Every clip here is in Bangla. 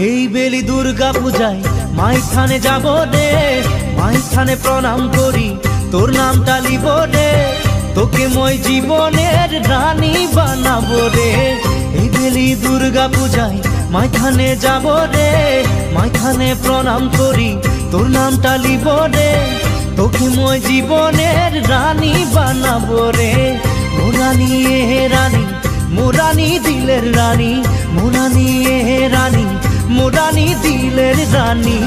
এই বেলি দুর্গা পূজায় মাইখানে যাব রে, মাইখানে প্রণাম করি তোর নামটা লিব রে, তোকে মই জীবনের রানী বানাবো রে। এই বেলি দুর্গা পূজায় মাইখানে যাব রে, মাইখানে প্রণাম করি তোর নামটা লিব রে, তোকে মই জীবনের রানী বানাবো রে। মোরানি এ রানী, মোরানি দিলের রানী, মোরানি এ রানী, মোরানি দিলের রানী।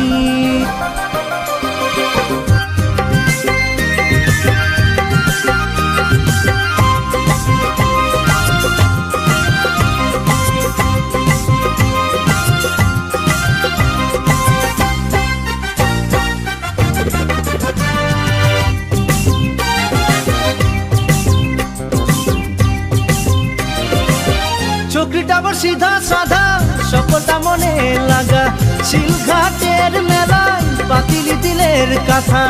চোখটা আবার সিধা সাধা, সকলটা মনে লাগা, শিলঘাটের মেলায় পাতিলি দিলের কথা।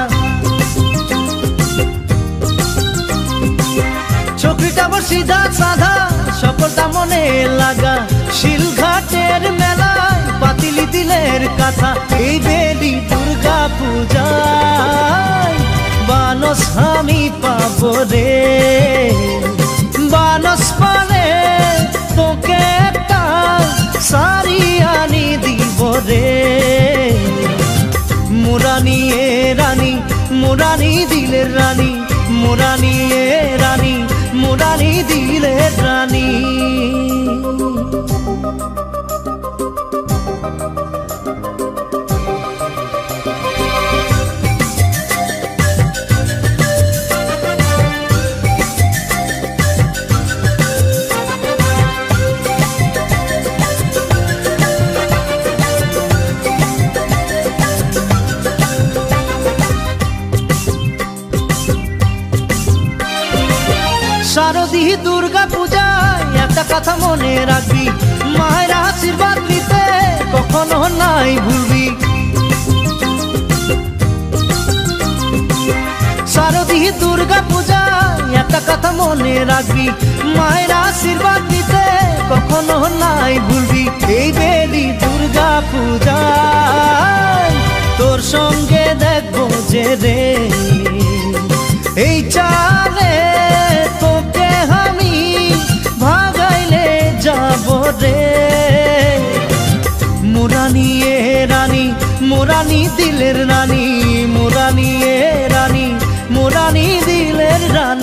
চোখটা আবার সিধা সাধা, সকলটা মনে লাগা, শিলঘাটের মেলায় পাতিলি দিলের কথা। এই বেলি দুর্গা পূজায় বানস আমি পাবো রে, বানস পালে তোকে একটা শাড়ি আনি দিব রে। মোরানি এ রানী, মোরানি দিলের রানী, মোরানি এ রানী, মোরানি দিলের রানী। শারদী দুর্গা পূজায় একটা কথা মনে রাখবি, মায়ের আশীর্বাদ নিতে কখনো নাই ভুলবি। শারদী দুর্গা পূজায় একটা কথা মনে রাখবি, মায়ের আশীর্বাদ নিতে কখনো নাই ভুলবি। এই বেলি দুর্গা পূজায় তোর সঙ্গে দেখবো যে রে, এই চালে তোকে আমি ভাগাইলে যাব রে। মোরানি এ রানী, মোরানি দিলের রানী, মোরানি এ রানী, মোরানি দিলের রানী।